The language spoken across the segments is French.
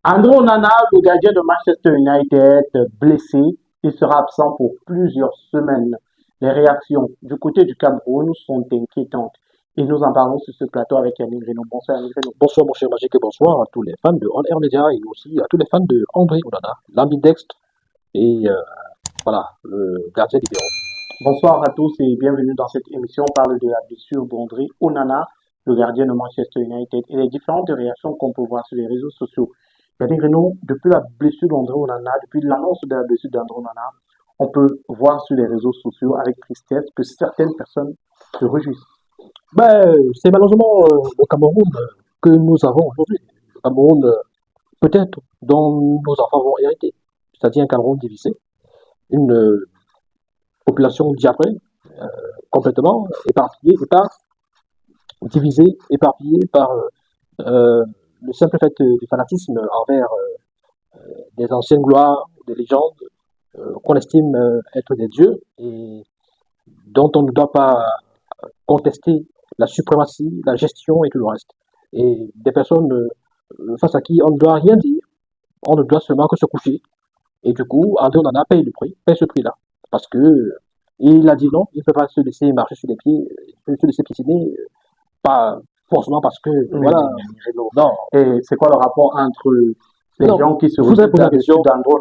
André Onana, le gardien de Manchester United, blessé, il sera absent pour plusieurs semaines. Les réactions du côté du Cameroun sont inquiétantes. Et nous en parlons sur ce plateau avec Yannick Reno. Bonsoir Yannick Reno. Bonsoir mon cher Magic et bonsoir à tous les fans de On Air Media et aussi à tous les fans de André Onana, l'ambidextre et voilà, le gardien libéraux. Bonsoir à tous et bienvenue dans cette émission. On parle de la blessure d'André Onana, le gardien de Manchester United, et les différentes réactions qu'on peut voir sur les réseaux sociaux. Yannick Reno, depuis la blessure d'André Onana, depuis l'annonce de la blessure d'André Onana, on peut voir sur les réseaux sociaux avec tristesse que certaines personnes se réjouissent. C'est malheureusement le Cameroun que nous avons aujourd'hui. Le Cameroun peut-être dont nos enfants vont hériter. C'est-à-dire un Cameroun divisé, une population diabrée, complètement éparpillée, divisée, éparpillée par le simple fait du fanatisme envers des anciennes gloires, des légendes qu'on estime être des dieux et dont on ne doit pas contester la suprématie, la gestion et tout le reste. Et des personnes face à qui on ne doit rien dire, on ne doit seulement que se coucher. Et du coup, André Onana paye le prix, paye ce prix-là. Parce que il a dit non, il ne peut pas se laisser marcher sur les pieds, se laisser piétiner, pas forcément parce que, voilà, non. Et c'est quoi le rapport entre les non, gens qui se vous avez posé la question,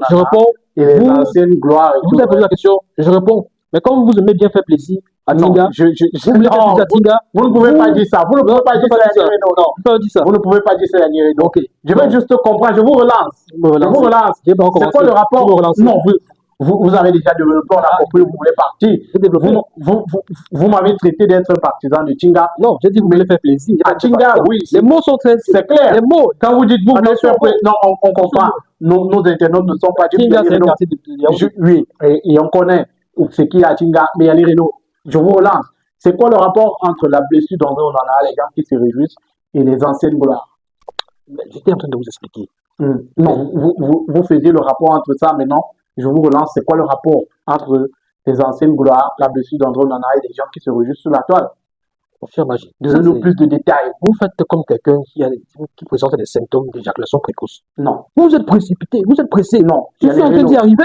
je réponds, et les anciennes gloires et vous avez posé la question, je réponds. Mais comme vous aimez bien faire plaisir à Tinga, vous voulez faire plaisir à Tinga, vous ne pouvez pas dire ça. Vous ne pouvez pas dire ça. Non, vous ne pouvez pas dire ça. Ok. Je veux juste comprendre. Je vous relance. Je vous relance. C'est quoi le rapport? Non, vous avez déjà développé, on a compris, vous voulez partir. Vous m'avez traité d'être un partisan de Tinga. Non, j'ai dit vous voulez faire plaisir. À Tinga, oui. Les mots sont très... C'est clair. Les mots. Quand vous dites vous voulez faire plaisir, non, on comprend. Nos internautes ne sont pas Tinga, c'est un quartier de... Oui, et on connaît ce qu'il y a à Tinga. Mais Yannick Reno, je vous relance. C'est quoi le rapport entre la blessure d'André Onana, les gens qui se réjouissent, et les anciennes gloires? J'étais en train de vous expliquer. Non, vous faisiez le rapport entre ça, mais non, je vous relance. C'est quoi le rapport entre les anciennes gloires, la blessure d'André Onana et les gens qui se réjouissent sur la toile? Mon cher Magie, donnez-nous plus de détails. Vous faites comme quelqu'un qui présente des symptômes d'éjaculation précoce. Non. Vous êtes précipité, vous êtes pressé. Non. Je suis en train d'y arriver.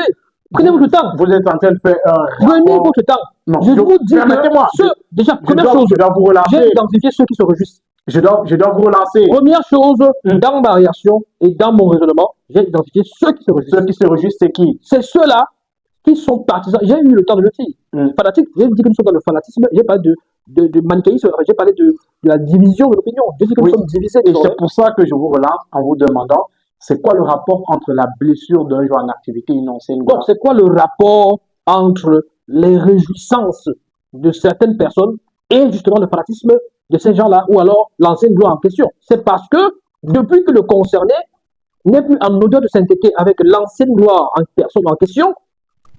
Prenez votre temps. Vous êtes en train de faire un... Prenez votre temps. Non. Je vous dis permettez-moi. Déjà, première chose, je dois vous relancer. j'ai identifié ceux qui se réjouissent. Je dois vous relancer. Première chose, dans ma réaction et dans mon raisonnement, j'ai identifié ceux qui se réjouissent. Ceux qui se réjouissent, c'est qui? C'est ceux-là qui sont partisans. J'ai eu le temps de le dire. Fanatique, j'ai dit que nous sommes dans le fanatisme. J'ai parlé de manichéisme, j'ai parlé de la division de l'opinion. J'ai dit que nous sommes divisés. Et c'est pour ça que je vous relance en vous demandant, c'est quoi le rapport entre la blessure d'un joueur en activité et une ancienne gloire? Donc, c'est quoi le rapport entre les réjouissances de certaines personnes et justement le fanatisme de ces gens-là, ou alors l'ancienne gloire en question? C'est parce que depuis que le concerné n'est plus en odeur de sainteté avec l'ancienne gloire en personne en question,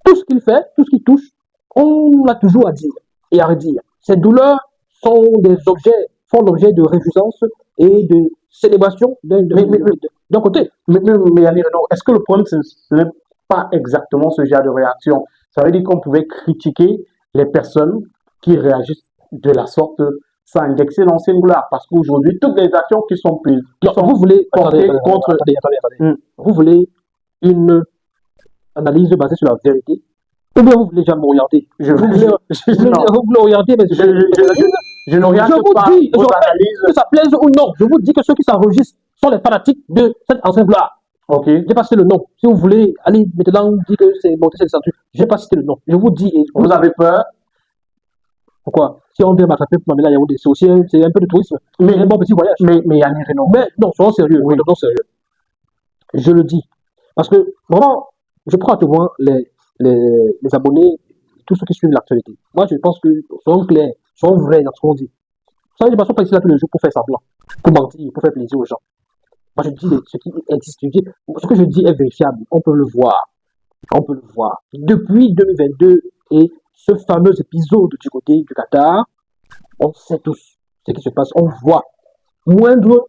tout ce qu'il fait, tout ce qu'il touche, on a toujours à dire et à redire. Ces douleurs sont des objets, font l'objet de réjouissance et de célébration d'un côté. Mais Yannick Reno, est-ce que le problème, ce n'est pas exactement ce genre de réaction? Ça veut dire qu'on pouvait critiquer les personnes qui réagissent de la sorte sans indexer l'ancienne gloire. Parce qu'aujourd'hui, toutes les actions qui sont prises, vous voulez portées contre... Attendez. Vous voulez une analyse basée sur la vérité, ou bien vous voulez déjà m'orienter? Vous voulez orienter, mais je n'oriente pas votre analyse. Que ça plaise ou non, je vous dis que ceux qui s'enregistrent sont les fanatiques de cette ancienne gloire. Ok. J'ai pas cité le nom. Si vous voulez, allez, maintenant, dire que c'est monté, c'est descendu. J'ai pas cité le nom. Je vous dis. Vous avez peur? Pourquoi? Si on vient m'attraper pour m'amener à Yaoundé, c'est aussi un peu de tourisme. Mais un bon petit voyage. Mais Yannick Reno. Mais non, soyons sérieux. Oui. Soyons sérieux. Je le dis. Parce que, vraiment, je prends à témoin les abonnés, tous ceux qui suivent l'actualité. Moi, je pense que soyons clairs, soyons vrais dans ce qu'on dit. Vous savez, je ne passe pas ici là tous les jours pour faire semblant, pour mentir, pour faire plaisir aux gens. Moi, je dis ce qui existe. Ce que je dis est vérifiable. On peut le voir. Depuis 2022 et ce fameux épisode du côté du Qatar, on sait tous ce qui se passe. On voit moindre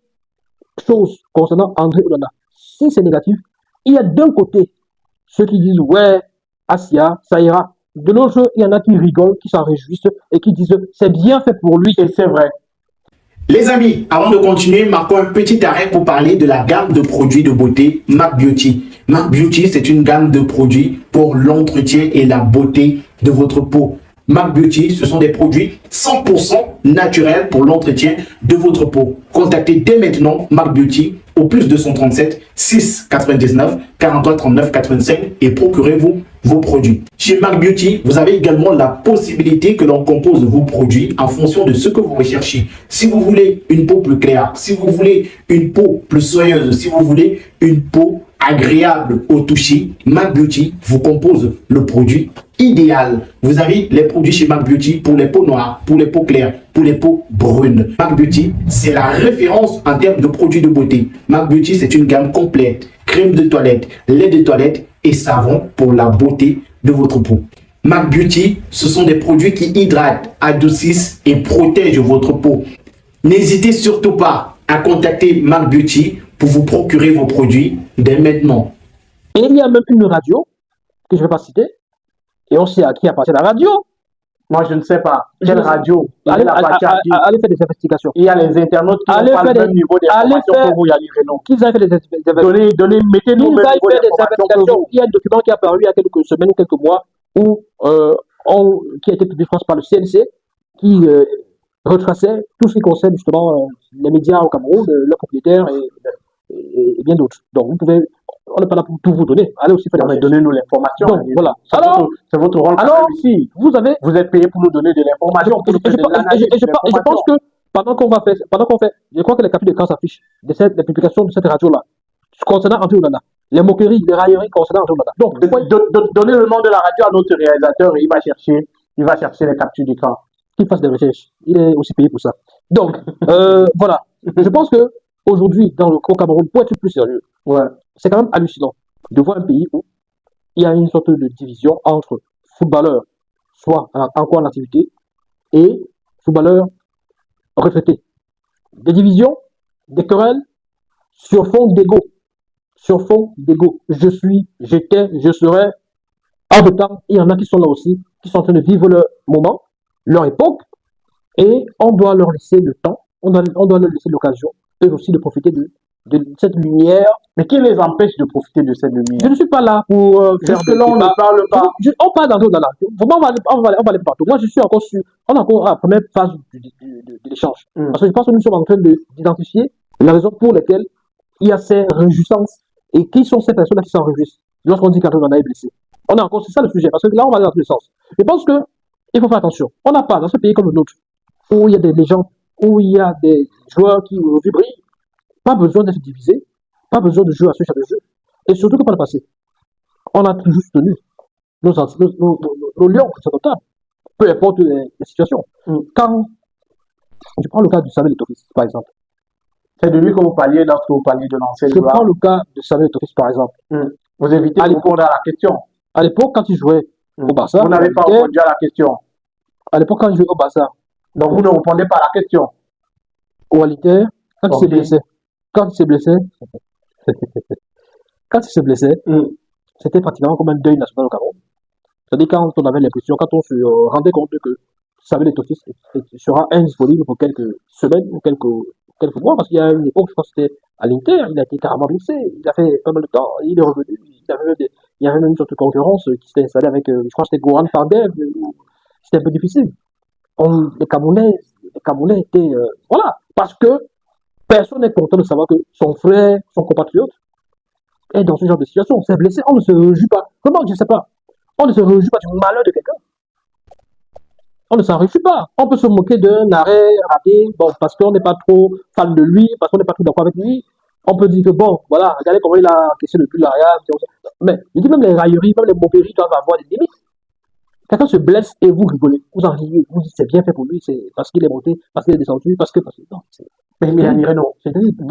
chose concernant André Onana. Si c'est négatif, il y a d'un côté ceux qui disent ouais, Asia, ça ira. De l'autre, il y en a qui rigolent, qui s'en réjouissent et qui disent c'est bien fait pour lui. Et c'est vrai. Les amis, avant de continuer, marquons un petit arrêt pour parler de la gamme de produits de beauté MAC Beauty. MAC Beauty, c'est une gamme de produits pour l'entretien et la beauté de votre peau. MAC Beauty, ce sont des produits 100% naturels pour l'entretien de votre peau. Contactez dès maintenant MAC Beauty au plus 237 6 99 43 39 85 et procurez-vous vos produits. Chez MAC Beauty, vous avez également la possibilité que l'on compose vos produits en fonction de ce que vous recherchez. Si vous voulez une peau plus claire, si vous voulez une peau plus soyeuse, si vous voulez une peau agréable au toucher, MAC Beauty vous compose le produit idéal. Vous avez les produits chez MAC Beauty pour les peaux noires, pour les peaux claires, pour les peaux brunes. MAC Beauty, c'est la référence en termes de produits de beauté. MAC Beauty, c'est une gamme complète. Crème de toilette, lait de toilette et savon pour la beauté de votre peau. MAC Beauty, ce sont des produits qui hydratent, adoucissent et protègent votre peau. N'hésitez surtout pas à contacter MAC Beauty pour vous procurer vos produits dès maintenant. Et il y a même une radio, que je ne vais pas citer, et on sait à qui appartient la radio. Moi, je ne sais pas. Quelle radio? Allez faire des investigations. Il y a les internautes qui n'ont pas le même niveau d'information que vous, Yannick Renaud. Qu'ils aient fait des investigations. Mettez-nous le même niveau d'information. Il y a un document qui est apparu il y a quelques semaines ou quelques mois, qui a été publié, je pense, par le CNC, qui retraçait tout ce qui concerne justement les médias au Cameroun, leurs propriétaires et bien d'autres. Donc, vous pouvez, on n'est pas là pour tout vous donner. Allez aussi faire donnez-nous l'information. Voilà. C'est votre rôle. Alors, ici. vous êtes payé pour nous donner de l'information. Et je pense que pendant qu'on fait, je crois que les captures d'écran s'affichent des publications de cette radio-là, concernant André Onana. Les moqueries, les railleries concernant André Onana. Donc, donnez le nom de la radio à notre réalisateur et il va chercher les captures d'écran. Qu'il fasse des recherches. Il est aussi payé pour ça. Donc, voilà. Je pense que aujourd'hui, au Cameroun, pour être plus sérieux, c'est quand même hallucinant de voir un pays où il y a une sorte de division entre footballeurs, soit encore en activité, et footballeurs retraités. Des divisions, des querelles, sur fond d'ego. Sur fond d'ego. Je suis, j'étais, je serai. En même temps, il y en a qui sont là aussi, qui sont en train de vivre leur moment, leur époque, et on doit leur laisser le temps, on doit leur laisser l'occasion, eux aussi, de profiter de cette lumière. Mais qui les empêche de profiter de cette lumière? Je ne suis pas là pour faire de l'on ne parle pas. On parle dans là. Vraiment, on va aller partout. Moi, je suis encore on est encore à la première phase de l'échange. Parce que je pense que nous sommes en train d'identifier la raison pour laquelle il y a ces réjouissances et qui sont ces personnes qui s'en réjouissent lorsqu'on dit qu'André Onana est blessé. C'est ça le sujet, parce que là, on va aller dans tous les sens. Je pense qu'il faut faire attention. On n'a pas, dans ce pays comme le nôtre, où il y a des légendes, où il y a des joueurs qui aujourd'hui brillent, pas besoin d'être divisés, pas besoin de jouer à ce genre de jeu. Et surtout que par le passé, on a toujours tenu nos lions représentables, peu importe les situations. Quand je prends le cas de Samuel Eto'o, par exemple. C'est de lui que vous parliez lorsque vous parliez de l'ancien joueur. Je prends le cas de Samuel Eto'o, par exemple. Vous évitez de répondre à la question. À l'époque, quand il jouait au Barça, vous n'avez pas répondu à la question. À l'époque, quand il jouait au Barça. Donc, vous ne répondez pas à la question. Au Aliter, quand il s'est blessé. Quand il s'est blessé, c'était pratiquement comme un deuil national au Cameroun. C'est-à-dire quand on avait l'impression, quand on se rendait compte que Samuel Eto'o sera indisponible pour quelques semaines ou quelques mois, parce qu'il y a une époque, je pense que c'était à l'Inter, il a été carrément blessé, il a fait pas mal de temps, il est revenu, il y avait même une sorte de concurrence qui s'était installée avec, je crois que c'était Goran Pandev, c'était un peu difficile. Les Camerounais étaient, voilà, parce que personne n'est content de savoir que son frère, son compatriote, est dans ce genre de situation. C'est blessé, on ne se réjouit pas. Comment? Je ne sais pas. On ne se réjouit pas du malheur de quelqu'un. On ne s'en réjouit pas. On peut se moquer d'un arrêt raté, parce qu'on n'est pas trop fan de lui, parce qu'on n'est pas trop d'accord avec lui. On peut dire que voilà, regardez comment il a caissé le but de l'arrière. Mais je dis même les railleries, même les moqueries doivent avoir des limites. Quelqu'un se blesse et vous rigolez, vous en riez, vous dites c'est bien fait pour lui, c'est parce qu'il est monté, parce qu'il est descendu, parce que non. Mais Yannick Renaud,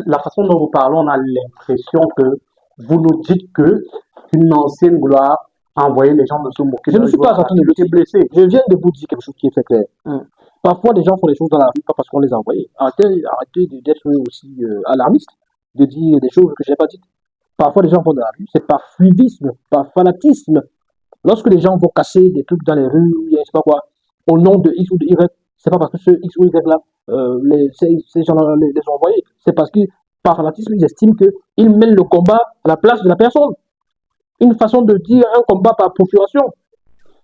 la façon dont nous parlons, on a l'impression que vous nous dites que une ancienne gloire a envoyé les gens de se moquer. Je ne suis pas en train de le dire. Blessé. Je viens de vous dire quelque chose qui est très clair. Parfois, les gens font des choses dans la rue, pas parce qu'on les a envoyés. Arrêtez d'être aussi alarmistes, de dire des choses que je n'ai pas dites. Parfois, les gens vont dans la rue, c'est par suivisme, par fanatisme. Lorsque les gens vont casser des trucs dans les rues, je sais pas quoi, au nom de X ou de Y, c'est pas parce que ce X ou Y là ces gens-là les ont envoyés. C'est parce que, par fanatisme, ils estiment qu'ils mènent le combat à la place de la personne. Une façon de dire un combat par procuration.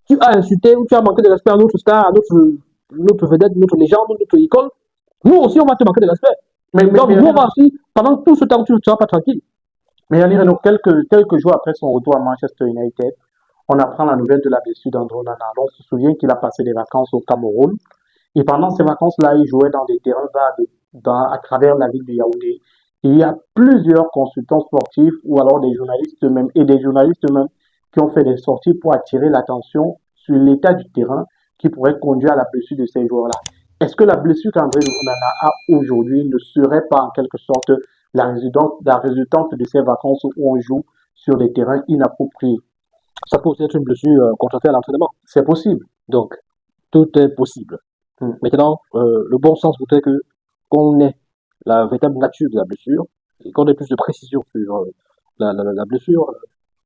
Tu as insulté ou tu as manqué de respect à notre star, à notre vedette, notre légende, notre icône. Nous aussi, on va te manquer de respect. Donc, nous, on va aussi, pendant tout ce temps, tu ne seras pas tranquille. Mais Yannick Renaud, quelques jours après son retour à Manchester United, on apprend la nouvelle de la blessure d'Andro Onana. On se souvient qu'il a passé des vacances au Cameroun. Et pendant ces vacances-là, il jouait dans des terrains à travers la ville de Yaoundé. Et il y a plusieurs consultants sportifs ou alors des journalistes même et des journalistes même qui ont fait des sorties pour attirer l'attention sur l'état du terrain qui pourrait conduire à la blessure de ces joueurs-là. Est-ce que la blessure qu'André Onana a aujourd'hui ne serait pas en quelque sorte la résultante de ces vacances où on joue sur des terrains inappropriés? Ça peut aussi être une blessure constatée à l'entraînement. C'est possible. Donc, tout est possible. Maintenant, le bon sens voudrait qu'on ait la véritable nature de la blessure et qu'on ait plus de précision sur la blessure,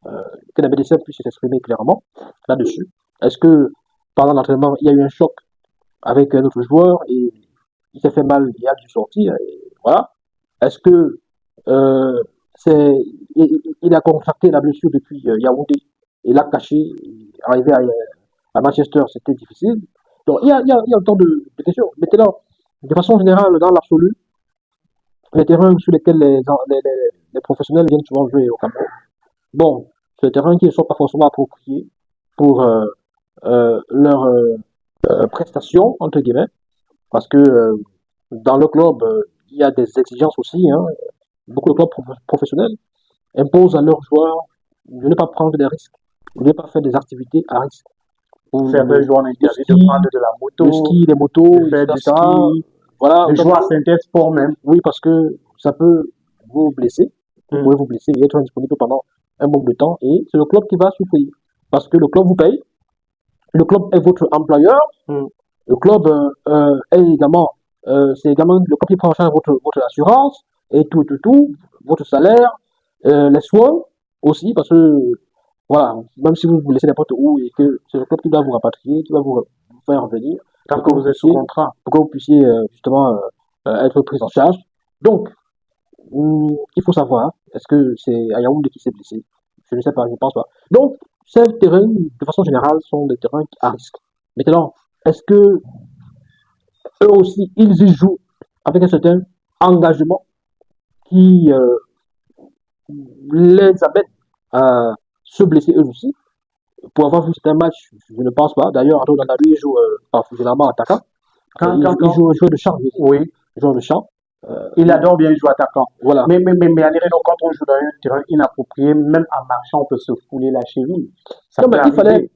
que les médecins puissent s'exprimer clairement là-dessus. Est-ce que pendant l'entraînement, il y a eu un choc avec un autre joueur et il s'est fait mal, il a dû sortir, et voilà. Est-ce que il a contracté la blessure depuis Yaoundé et l'a caché, arrivé à Manchester, c'était difficile. Donc il y a autant de questions. Maintenant, de façon générale, dans l'absolu, les terrains sur lesquels les professionnels viennent souvent jouer au Cameroun, bon, c'est des terrains qui ne sont pas forcément appropriés pour leur prestations, entre guillemets, parce que dans le club, il y a des exigences aussi. Hein. Beaucoup de clubs professionnels imposent à leurs joueurs de ne pas prendre des risques, de ne pas faire des activités à risque. Certains joueurs ont interdit de prendre de la moto, le ski, les motos, de faire du ski, voilà, de jouer à Saint-Sport même. Oui, parce que ça peut vous blesser, vous pouvez vous blesser et être indisponible pendant un bon de temps, et c'est le club qui va souffrir, parce que le club vous paye, le club est votre employeur, le club est également, c'est également le club qui prend en charge votre assurance, et tout, votre salaire, les soins aussi, parce que, voilà, même si vous vous laissez n'importe où et que c'est le club qui doit vous rapatrier, qui va vous faire revenir, tant que vous êtes sous contrat, pour que vous puissiez justement être pris en charge. Donc, il faut savoir, est-ce que c'est à Yaoundé qui s'est blessé? Je ne sais pas, je ne pense pas. Donc, ces terrains, de façon générale, sont des terrains à risque. Maintenant, est-ce que eux aussi, ils y jouent avec un certain engagement qui les amène à se blesser eux aussi? Pour avoir vu certains matchs, je ne pense pas. D'ailleurs, André Onana, lui, il joue généralement attaquant. Il joue joueur de champ. Oui. Joueur de champ. Il adore bien jouer attaquant. Voilà. Mais quand on joue dans un terrain inapproprié, même en marchant, on peut se fouler la cheville. Non, mais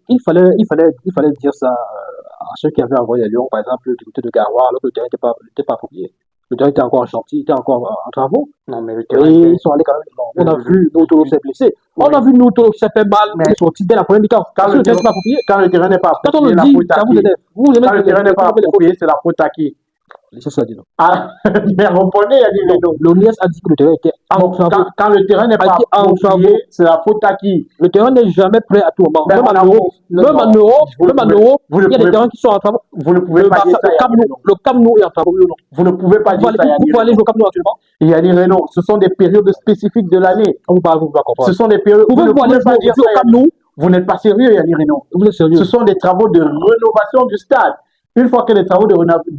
il fallait dire ça à ceux qui avaient envoyé à Lyon, par exemple, du côté de Garoua, alors que le terrain n'était pas approprié. Le terrain était encore en chantier, il était encore en travaux. Non, mais le terrain. Et ils sont allés quand même. On a vu Noutolo s'est blessé. On a vu Noutolo qui s'est fait mal, il est sorti dès la première mi-temps. Quand le terrain n'est pas approprié. Quand le terrain n'est pas approprié, quand on le dit, ça vous énerve. Quand le terrain n'est pas approprié, c'est la faute à qui? C'est ça, dis donc. Ah, mais reprenez, l'ONIS a dit que le terrain était en travaux. Quand le terrain n'est pas approprié, c'est la faute à qui? Le terrain n'est jamais prêt à tout moment. Même en Europe, il y a des terrains qui sont en travaux. Vous ne pouvez pas dire ça. Le Camp Nou est en travaux, non? Vous ne pouvez pas dire ça. Vous pouvez aller jouer au Camp Nou actuellement? Yannick Renaud, ce sont des périodes spécifiques de l'année. Vous ne pouvez pas comprendre. Ce sont des périodes. Vous ne pouvez pas dire au Camp Nou. Vous n'êtes pas sérieux, Yannick Renaud. Vous êtes sérieux. Ce sont des travaux de rénovation du stade. Une fois que les travaux de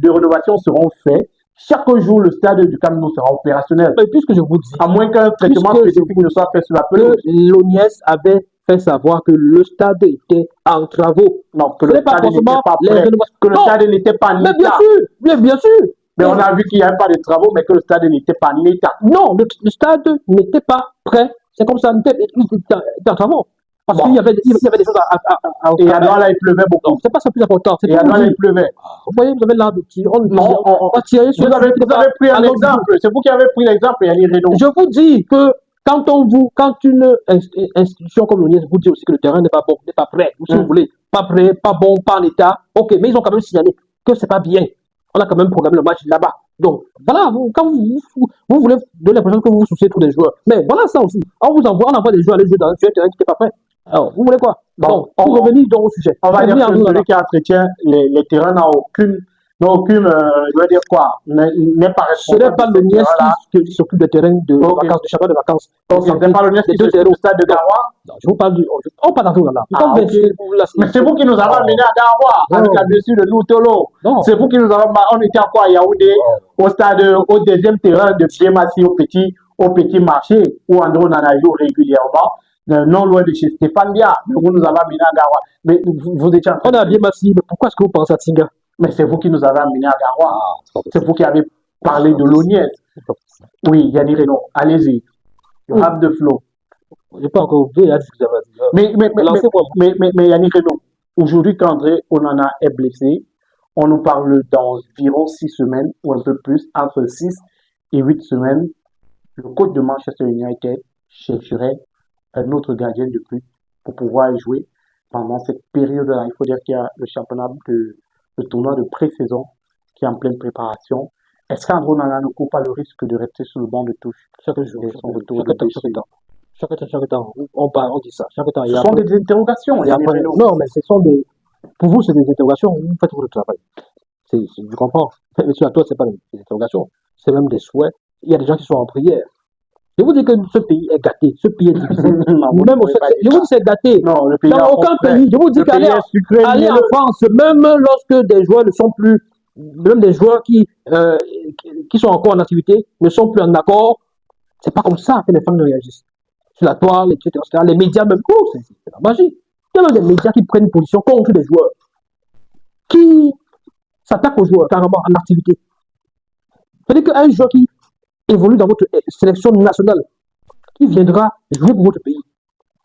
rénovation seront faits, chaque jour, le stade du Camp Nou sera opérationnel. Mais puisque je vous dis, à moins qu'un traitement spécifique ne soit fait sur la pelouse. L'ONIS avait fait savoir que le stade était en travaux. Non, que le stade n'était pas prêt, que le stade n'était pas en état. Bien sûr. Mais on a vu qu'il n'y avait pas de travaux, mais que le stade n'était pas en état. Non, le stade n'était pas prêt. C'est comme ça, il était en travaux. Parce qu'il y avait des choses à et à Douala, il pleuvait beaucoup. C'est pas ça le plus important. Et à Douala, il pleuvait. Vous voyez, vous avez l'air de tirer. On va tirer sur. Vous avez pris un exemple. C'est vous qui avez pris l'exemple, Yannick Renaud. Je vous dis que quand une institution comme l'ONIS vous dit aussi que le terrain n'est pas bon, n'est pas prêt, ou si vous voulez, pas prêt, pas bon, pas en état, ok, mais ils ont quand même signalé que c'est pas bien. On a quand même programmé le match là-bas. Donc, voilà, quand vous voulez donner l'impression que vous vous souciez tous les joueurs. Mais voilà ça aussi. On envoie des joueurs aller jouer dans un terrain qui n'était pas prêt. Alors, vous voulez quoi? Bon, pour revenir donc au sujet. On va dire que celui qui entretient les terrains n'a aucune aucune, je veux dire quoi, n'est pas Ce n'est responsable pas de le cette Niès erreur-là. qui s'occupe des terrains de Ok. vacances, de championnat de vacances. Ok, c'est pas le Niès Les qui deux se trouve terrains. au stade de Non, Garoua. non, je vous parle du. On parle d'André Onana. Ah, ok. Mais c'est vous qui nous avez amenés à Garoua avec la blessure de Noutolo. Non. C'est vous qui nous avez. On était encore à Yaoundé, au stade, au deuxième terrain de Biémassi, au petit marché, où André Onana joue régulièrement, non loin de chez Stéphane Bia. Mais vous nous avez amenés à Garoua. Mais vous étiez en train On a bien massif, mais pourquoi est-ce que vous pensez à Tinga? Mais c'est vous qui nous avez amenés à Garoua. C'est pas C'est possible. vous qui avez parlé de l'Oniès. C'est pas possible. Oui, Yannick Renaud, allez-y. You have the flow. J'ai pas encore oublié, il y a ce que j'avais dit. Mais Yannick Renaud, aujourd'hui, quand André Onana est blessé, on nous parle d'environ 6 semaines ou un peu plus, entre 6 et 8 semaines, le coach de Manchester United chercherait un autre gardien de plus pour pouvoir jouer pendant cette période-là. Il faut dire qu'il y a le championnat, le tournoi de pré-saison qui est en pleine préparation. Est-ce qu'André Onana ne court pas le risque de rester sur le banc de touche Chaque jour, dès son retour de chaque blessure? temps. Chaque temps, on dit ça. Chaque temps, il y Ce a sont des interrogations, il y a Yannick Renaud. non, mais ce sont des. Pour vous, c'est des interrogations. Vous faites votre travail. Je comprends. Mais sur toi, c'est pas des interrogations. C'est même des souhaits. Il y a des gens qui sont en prière. Je vous dis que ce pays est gâté. Ce pays est divisé. Non, vous ne Même pouvez pas dire je vous ça. dis c'est gâté. Non, le pays Dans a aucun souffert. pays. Je vous dis Le pays qu'aller est sucré, aller en mielleux. France, même lorsque des joueurs ne sont plus, même des joueurs qui sont encore en activité, ne sont plus en accord, c'est pas comme ça que les femmes réagissent. Sur la toile, etc. Les médias même, oh, c'est la magie. Il y a même des médias qui prennent position contre les joueurs, qui s'attaquent aux joueurs carrément en activité. C'est-à-dire qu'un joueur qui évolue dans votre sélection nationale, qui viendra jouer pour votre pays,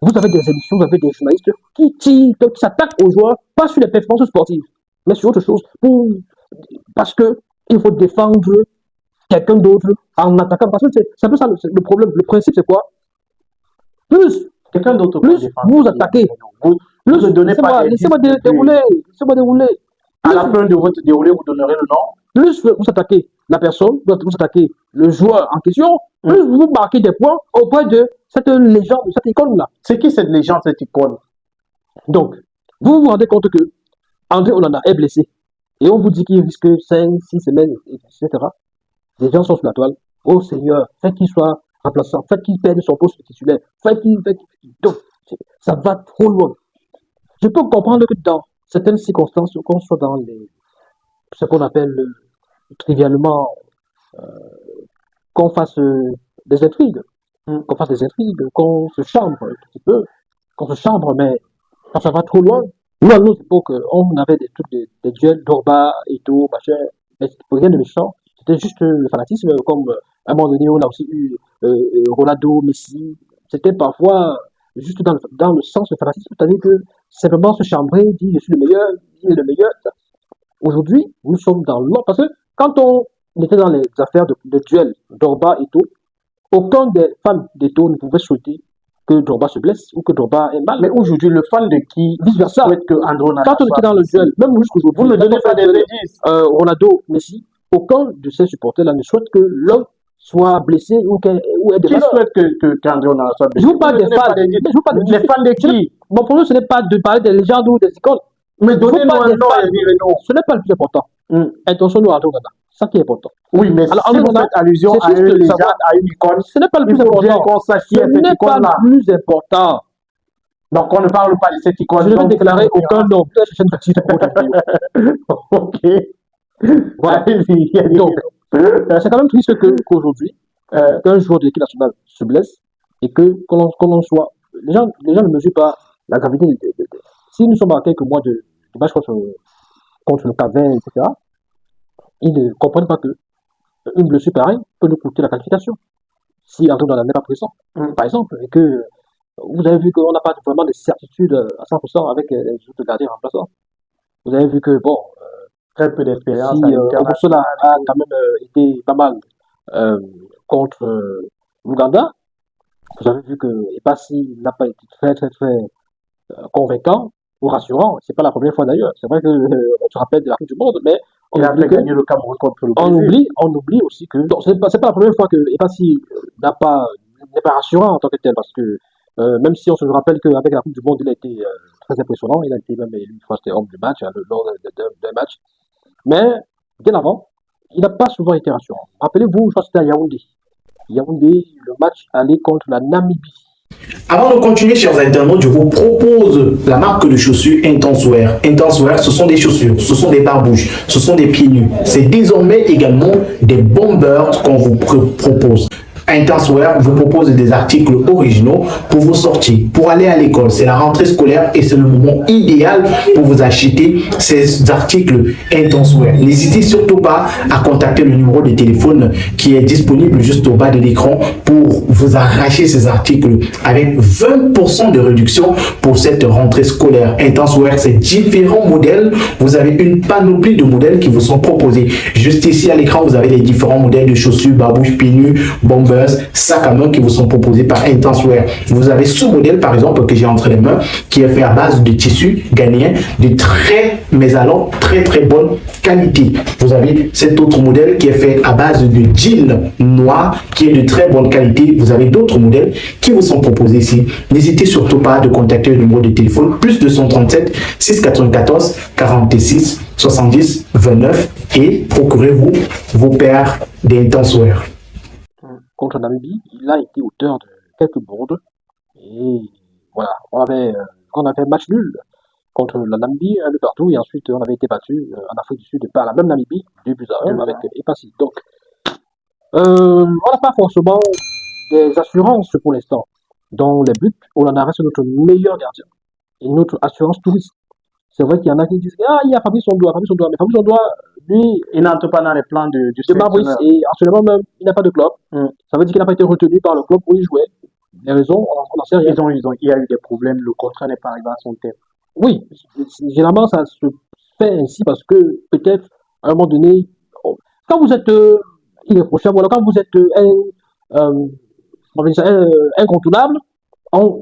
vous avez des émissions, vous avez des journalistes qui s'attaquent aux joueurs, pas sur les performances sportives, mais sur autre chose, parce qu'il faut défendre quelqu'un d'autre en attaquant. Parce que c'est un peu ça le problème. Le principe, c'est quoi? Plus Quelqu'un d'autre plus peut défendre. vous attaquez, Vous plus ne donnez pas des laissez-moi disques dérouler, laissez-moi dérouler. À la fin de votre déroulé, vous donnerez le nom. Plus vous attaquez la personne, vous attaquez le joueur en question, plus vous marquez des points auprès de cette légende, de cette icône-là. C'est qui cette légende, cette icône? Donc, vous vous rendez compte que André Onana est blessé et on vous dit qu'il risque 5, 6 semaines, etc. Les gens sont sur la toile. Oh Seigneur, faites qu'il soit remplaçant, faites qu'il perde son poste de titulaire, faites qu'il. Donc, ça va trop loin. Je peux comprendre que dans certaines circonstances, qu'on soit dans ce qu'on appelle trivialement qu'on fasse des intrigues, qu'on se chambre un petit peu, mais quand ça va trop loin, nous à notre époque, on avait des trucs, des duels d'Orba, Eto'o, machin, mais c'était rien de méchant, c'était juste le fanatisme, comme à un moment donné on a aussi eu Ronaldo, Messi, c'était parfois juste dans le sens de fanatisme, c'est-à-dire que simplement se chambrer, dire je suis le meilleur, il est le meilleur. Aujourd'hui, nous sommes dans l'ordre, parce que quand on était dans les affaires de duel d'Orba et tout, aucun des fans d'Eto'o ne pouvait souhaiter que Drogba se blesse ou que Drogba ait mal. Mais aujourd'hui, le fan de qui Vice-versa. souhaite que André Onana Quand on était dans le duel, même jusqu'aujourd'hui, vous ne donnez pas des indices. Ronaldo, Messi, aucun de ces supporters-là ne souhaite que l'un soit blessé ou ait des Qui malheurs. souhaite que André Onana soit blessé? Je vous parle des fans. Je vous parle des fans de qui? Mon problème, ce n'est pas de parler des légendes ou des icônes. Mais donnez-nous pas un des nom, fans. Yannick Renaud. Ce n'est pas le plus important. Intentionnons à André Onana. C'est ça qui est important. Oui, mais Alors, si André vous Onana, faites allusion c'est à juste une de légende, savoir. à une icône, Ce n'est pas le il plus faut bien important. qu'on sache qui Ce est cette n'est pas icône-là. le plus important. Donc, on ne parle pas de cette icône. Je ne vais donc, déclarer aucun nom. Peut-être que je ne chercher une petite Ok. Voilà. Allez-y, Yannick. Donc, c'est quand même triste qu'aujourd'hui, qu'un joueur de l'équipe nationale se blesse et que l'on soit. Les gens ne mesurent pas la gravité. Si nous sommes à quelques mois de match contre le K20, etc., ils ne comprennent pas qu'une blessure pareille peut nous coûter la qualification. Si André Onana n'est pas présent, par exemple, et que vous avez vu qu'on n'a pas vraiment de certitude à 100% avec les autres gardiens remplaçants. Vous avez vu que, bon, très peu d'expérience. Si Obosola a quand même été pas mal contre l'Ouganda, vous avez vu que Epassi n'a pas été très convaincant ou rassurant. C'est pas la première fois d'ailleurs. C'est vrai que on se rappelle de la Coupe du Monde, mais il a fait gagner le Cameroun contre le Brésil. On oublie aussi que c'est pas la première fois que Epassi n'est pas rassurant en tant que tel, parce que même si on se rappelle qu'avec la Coupe du Monde, il a été très impressionnant, il a été même élu, je crois que c'était homme du match, lors d'un match. Mais bien avant, il n'a pas souvent été rassurant. Rappelez-vous, je crois que c'était à Yaoundé. Yaoundé, le match allait contre la Namibie. Avant de continuer, chers internautes, je vous propose la marque de chaussures Intense Wear. Intense Wear, ce sont des chaussures, ce sont des barbouches, ce sont des pieds nus. C'est désormais également des bombers qu'on vous propose. Intense Wear vous propose des articles originaux pour vos sorties, pour aller à l'école. C'est la rentrée scolaire et c'est le moment idéal pour vous acheter ces articles Intense Wear. N'hésitez surtout pas à contacter le numéro de téléphone qui est disponible juste au bas de l'écran pour vous arracher ces articles avec 20% de réduction pour cette rentrée scolaire. Intense Wear, c'est différents modèles. Vous avez une panoplie de modèles qui vous sont proposés. Juste ici à l'écran, vous avez les différents modèles de chaussures, barbouches, pieds nus, bombers, sacs à main qui vous sont proposés par Intense Wear. Vous avez ce modèle par exemple que j'ai entre les mains qui est fait à base de tissu ghanéen de très bonne qualité. Vous avez cet autre modèle qui est fait à base de jean noir qui est de très bonne qualité. Vous avez d'autres modèles qui vous sont proposés ici. N'hésitez surtout pas de contacter le numéro de téléphone plus 237 694 46 70 29 et procurez-vous vos paires d'Intense Wear. Contre la Namibie, il a été auteur de quelques bourdes. Et voilà, on avait match nul contre la Namibie, un peu partout, et ensuite on avait été battu en Afrique du Sud par la même Namibie, 2-1 avec Epassi. Donc, on n'a pas forcément des assurances pour l'instant. Dans les buts, Onana reste notre meilleur gardien et notre assurance touriste. C'est vrai qu'il y en a qui disent il y a Fabrice Ondoa, mais Fabrice Ondoa, lui, Il n'entre pas dans les plans du de Fabrice, sélectionneur. et actuellement même, il n'a pas de club. Ça veut dire qu'il n'a pas été retenu par le club où il jouait. Les raisons, on n'en sait rien. Il y a eu des problèmes, le contrat n'est pas arrivé à son terme. Oui, généralement ça se fait ainsi parce que peut-être à un moment donné, quand vous êtes irréprochable, voilà, quand vous êtes incontournable,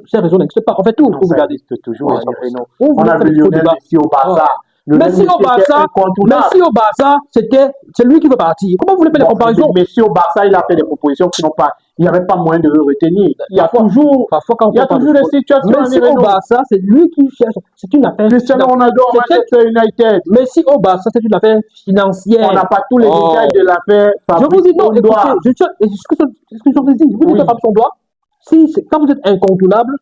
ces raisons n'existent pas. En fait, tout, Non, vous ça regardez. existe toujours. Ouais, Yannick Reynaud. Vous On a faites vu trop Lionel débat. Messi au Barça. Lionel Messi au était Barça, incontournable. Messi au Barça, c'est lui qui veut partir. Comment vous voulez faire les Bon, comparaisons? Messi au Barça, il a fait des propositions qui n'ont pas. Il n'y avait pas moyen de le retenir. Il y a toujours, Parfois, quand on il y a parle toujours de des football, situations. Messi Yannick au Reynaud. Barça, c'est lui qui cherche. C'est une affaire. Cristiano Ronaldo au C'est Manchester United. Messi au Barça, c'est une affaire financière. On n'a pas tous les Oh. détails de l'affaire. Je vous dis non, Fabrice écoutez, Ondoa. ce que je vous dis, vous dites Oui. que Fabrice Ondoa, quand vous êtes incontournable,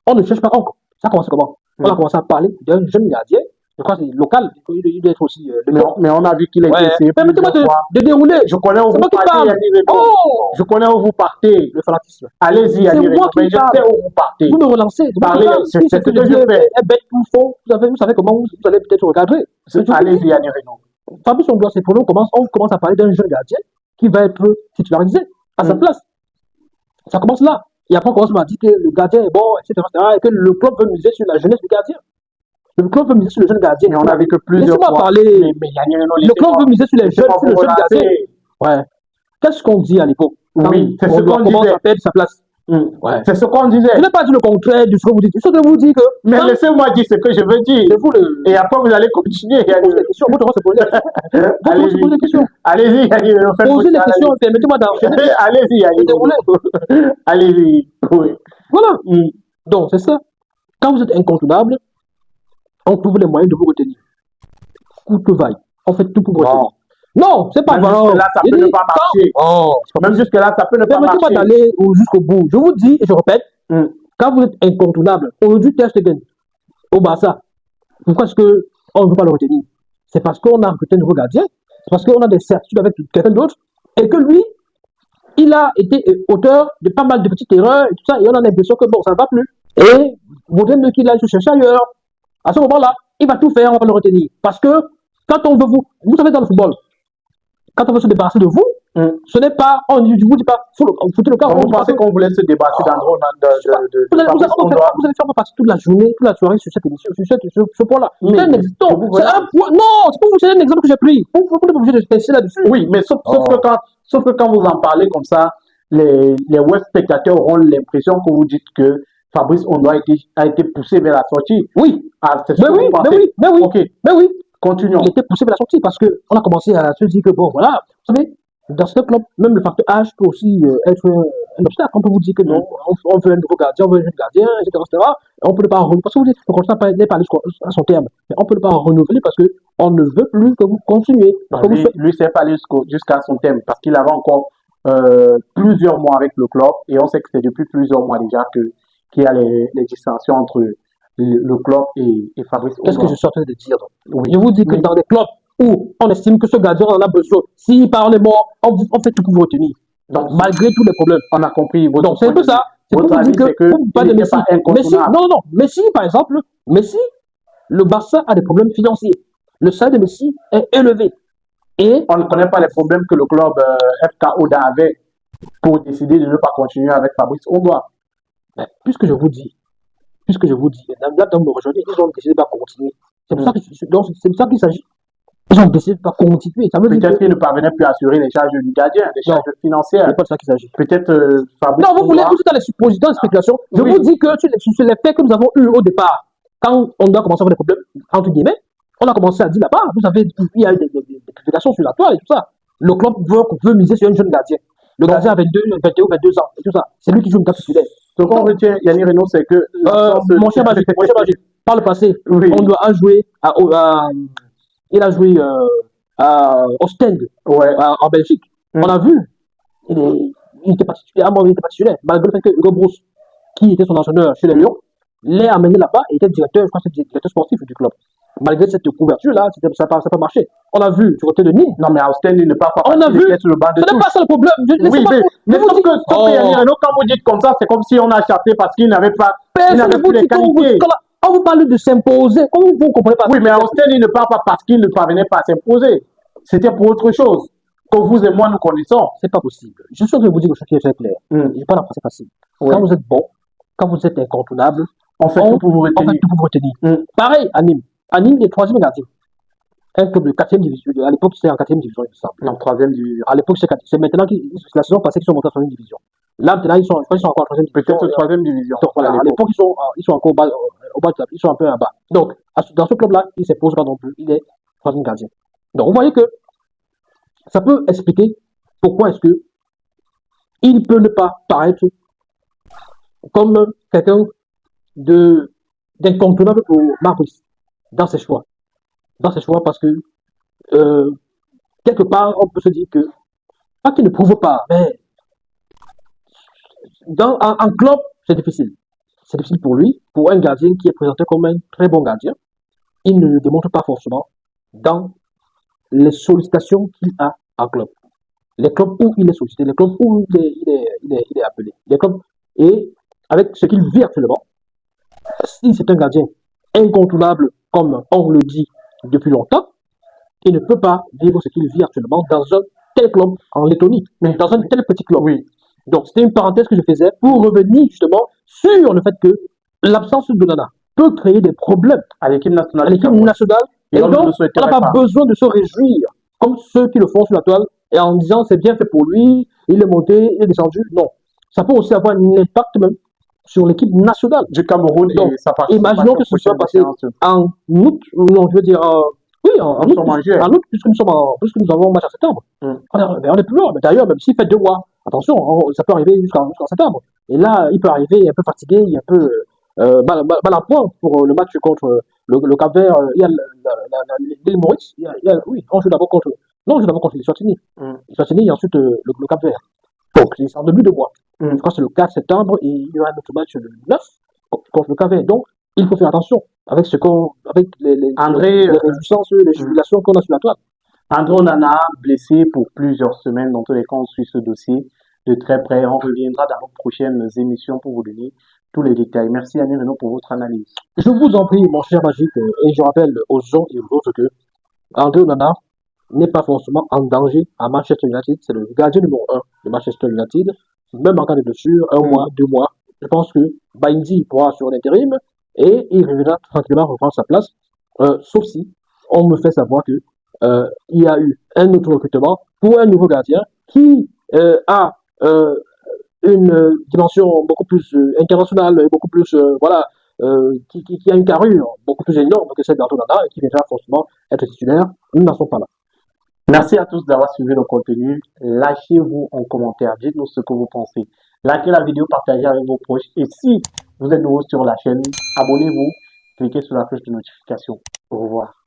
on ne cherche pas encore. Ça commence comment? On a commencé à parler d'un jeune gardien, je crois que c'est local, il doit être aussi Mais on a vu qu'il a été essayé Permettez-moi plusieurs fois. de dérouler. Je connais où C'est vous moi qui partez, parle. Yannick Reynaud. Oh, Je connais où vous partez. le fanatisme. Allez-y, C'est Yannick moi Reynaud. qui Mais je parle. sais où vous partez. Vous me relancez. Parlez, c'est ce que je fais. Est bête ou faux. Vous savez comment vous allez peut-être regarder. Allez-y, Yannick Reynaud. Fabrice Ondoa, c'est pour nous, on commence à parler d'un jeune gardien qui va être titularisé à sa place. Ça commence là. Et après, on commence à dire que le gardien est bon, etc., et que le club veut miser sur la jeunesse du gardien. Le club veut miser sur le jeune gardien. Mais on a vu que plusieurs Laissez-moi fois. parler. Mais Yannick Reynaud, Le club veut miser sur les jeunes, laissez-moi sur le vous jeune gardien. relancer. Ouais. Qu'est-ce qu'on dit à l'époque? Oui, c'est ce Ondoa qu'on commence disait. à perdre sa place. Ouais. C'est ce qu'on disait. Je n'ai pas dit le contraire de ce que vous dites. Je vous dis que. Mais quand- laissez-moi dire ce que je veux dire. c'est vous le. Et après, vous allez continuer. Vous posez des questions. Votre rôle, c'est poser des questions. Votre rôle, c'est poser des questions. Allez-y, Yannick Reynaud. faites Posez votre des questions. analyse. Permettez-moi d'enchaîner. Allez-y, Yannick Déroulez. Reynaud. Allez-y. Oui. Voilà. Donc, c'est ça. Quand vous êtes incontournable, on trouve les moyens de vous retenir. Coûte que vaille. On fait tout pour vous retenir. Non, c'est pas Même vrai. jusque-là, ça peut ne pas marcher. Oh, Même jusque-là, ça peut ne pas permettez-moi marcher. d'aller jusqu'au bout. Je vous dis et je répète, quand vous êtes incontournable, aujourd'hui, Ter Stegen, au Barça, pourquoi est-ce qu'on ne veut pas le retenir? C'est parce qu'on a recruté un nouveau gardien, c'est parce qu'on a des certitudes avec quelqu'un d'autre, et que lui, il a été auteur de pas mal de petites erreurs et tout ça, et on a l'impression que bon, ça ne va plus. Et vaudrait mieux qu'il aille se chercher ailleurs. À ce moment-là, il va tout faire, on va pas le retenir. Parce que quand on veut vous savez, dans le football, quand on veut se débarrasser de vous, ce n'est pas, on ne vous dit pas, foutez le cas. Vous pensez qu'on voulait se débarrasser d'Andro Vous allez faire partie toute la journée, toute la soirée sur cette émission, sur ce point-là. C'est un exemple. C'est un point. Non, c'est un exemple que j'ai pris. Vous n'êtes pas obligé de se penser là-dessus. Oui, mais sauf que quand vous en parlez comme ça, les web spectateurs auront l'impression que vous dites que Fabrice Ondoa a été poussé vers la sortie. Oui. Ah, c'est ce Mais que oui, vous pensez. mais oui. Ok, Mais oui. continuons. Il était poussé vers la sortie parce qu'on a commencé à se dire que bon, voilà, vous savez, dans ce club, même le facteur âge peut aussi être un obstacle. On peut vous dire que non, on veut un nouveau gardien, on veut un jeune gardien, etc. On peut ne pas renouveler, parce que vous dites que le contrat n'est pas allé à son terme, mais on peut ne pas renouveler parce que on ne veut plus que vous continuiez. Parce que vous faites- Lui, c'est pas allé jusqu'à son thème parce qu'il avait encore plusieurs mois avec le club et on sait que c'est depuis plusieurs mois déjà qu'il y a les distinctions entre le club et Fabrice Qu'est-ce que Houmbouar. je suis en train de dire donc? Oui. Je vous dis que Oui. dans des clubs où on estime que ce gardien en a besoin, s'il parle mort, on fait tout pour vous retenir. Donc, malgré tous les problèmes. On a compris votre Donc, c'est un point peu de ça. vue. C'est pour Votre vous avis, dire c'est que que vous pas il de n'était Messi. pas Messi, incontournable. non, non, non. Messi, par exemple, Messi, le Barça a des problèmes financiers. Le salaire de Messi est élevé. Et On ne connaît pas les problèmes que le club FK Oda avait pour décider de ne pas continuer avec Fabrice Houmbouar. ben, puisque je vous dis, là, dans me rejoindre, ils ont décidé de ne pas continuer. C'est pour ça que donc, c'est pour ça qu'il s'agit. Ils ont décidé de ne pas continuer. Ça veut dire Peut-être que qu'il ne parvenait plus à assurer les charges du gardien, les non, charges ce financières. n'est pas de ça qu'il s'agit. Peut-être Fabrice Non, vous Houmbouar. êtes dans les suppositions, les spéculations. Je Oui. vous dis que sur les faits que nous avons eus au départ, quand on doit commencer à avoir des problèmes, entre guillemets, on a commencé à dire là-bas, il y a eu des publications sur la toile et tout ça. Le club veut miser sur un jeune gardien. Le gardien a 22, 21 ou 22 ans et tout ça. C'est lui qui joue une carte titulaire. Ce qu'on retient, Yannick Reno, c'est que Mon cher Magic, par le passé, Oui. on doit a joué il a joué à Ostend, Ouais. en Belgique. On a vu, il n'était pas titulaire, il n'était pas titulaire, malgré le fait que Hugo Brousse, qui était son entraîneur chez les Lions, l'a amené là-bas et était directeur, je crois que c'est directeur sportif du club. Malgré cette couverture-là, ça n'a pas marché. On a vu du côté de Nîmes. Non, mais Austin, il ne part pas On a parce qu'il vu. était sur le banc de Ce n'est touche. pas ça le problème. Oui, mais vous sauf dites- que Yannick Reno, quand vous dites comme ça, c'est comme si on a chassé parce qu'il n'avait pas, il Personne n'avait ne plus vous les dit qualités. quand vous parlez de s'imposer, comment vous ne comprenez pas? Oui, mais Austin, il ne part pas parce qu'il ne parvenait pas à s'imposer. C'était pour autre chose que vous et moi nous connaissons. C'est pas possible. Je suis en train de vous dire quelque chose qui est très clair. Je parle en français facile. Oui. Quand vous êtes bon, quand vous êtes incontournable, On fait tout pour vous on fait retenir. tout pour vous retenir. Mm. Pareil à Nîmes. À Nîmes, il est troisième gardien. Un club de 4e division. À l'époque, c'était en 4e division, il me semble. Non, troisième division. À l'époque, c'est maintenant, c'est la saison passée qu'ils sont montés en 3e division. Là, maintenant, je crois qu'ils sont encore en 3e division. Peut-être troisième division. Donc voilà, à l'époque, ils sont encore au bas de table, ils sont un peu en bas. Donc, dans ce club-là, il ne s'impose pas non plus, il est troisième gardien. Donc, vous voyez que ça peut expliquer pourquoi est-ce que il peut ne pas paraître comme quelqu'un d'incontournable pour Marcus dans ses choix. Dans ses choix, parce que quelque part, on peut se dire que, pas qu'il ne prouve pas, mais en club, c'est difficile. C'est difficile pour lui, pour un gardien qui est présenté comme un très bon gardien. Il ne le démontre pas forcément dans les sollicitations qu'il a en club. Les clubs où il est sollicité, les clubs où il est appelé. Les clubs, et avec ce qu'il vit actuellement, si c'est un gardien incontournable, comme on le dit depuis longtemps, il ne peut pas vivre ce qu'il vit actuellement dans un tel club en Lettonie, mais dans un tel petit club. Oui. Donc, c'était une parenthèse que je faisais pour revenir justement sur le fait que l'absence de Nana peut créer des problèmes À l'équipe nationale. à l'équipe nationale. Et on ne donc, le on souhaiterait n'a pas besoin de se réjouir, comme ceux qui le font sur la toile, et en disant c'est bien fait pour lui, il est monté, il est descendu. Non. Ça peut aussi avoir un impact même sur l'équipe nationale. Du Cameroun Donc, et sa participation imaginons que ce soit passé en août, non, je veux dire, oui, en Nous août, sommes en juillet. puisque nous avons un match en septembre. On est plus loin. Mais d'ailleurs, même s'il fait 2 mois, attention, ça peut arriver jusqu'en septembre. Et là, il peut arriver un peu fatigué, un peu mal à point pour le match contre le Cap-Vert. Il y a l'île Maurice. Oui, on joue d'abord contre les Swatini. Les Swatini et ensuite le Cap-Vert. Donc, c'est en début de mois. Je crois que c'est le 4 septembre et il y aura un autre match le 9 contre le Cap-Vert. Donc, il faut faire attention avec les réjouissances, les jubilations qu'on a sur la toile. André Onana, blessé pour plusieurs semaines. Dans tous les cas, on suit ce dossier de très près. On reviendra dans nos prochaines émissions pour vous donner tous les détails. Merci Yannick Reno pour votre analyse. Je vous en prie, mon cher Magique, et je rappelle aux gens et aux autres que André Onana n'est pas forcément en danger à Manchester United. C'est le gardien numéro 1 de Manchester United. Même en cas de blessure, 1 mois, 2 mois, je pense que Baïndi pourra sur l'intérim et il reviendra tranquillement reprendre sa place. Sauf si on me fait savoir que il y a eu un autre recrutement pour un nouveau gardien qui a une dimension beaucoup plus internationale, beaucoup plus qui a une carrure beaucoup plus énorme que celle d'André Onana et qui viendra forcément être titulaire. Nous n'en sommes pas là. Merci à tous d'avoir suivi le contenu. Lâchez-vous en commentaire. Dites-nous ce que vous pensez. Likez la vidéo, partagez avec vos proches. Et si Vous êtes nouveau sur la chaîne, abonnez-vous, cliquez sur la cloche de notification. Au revoir.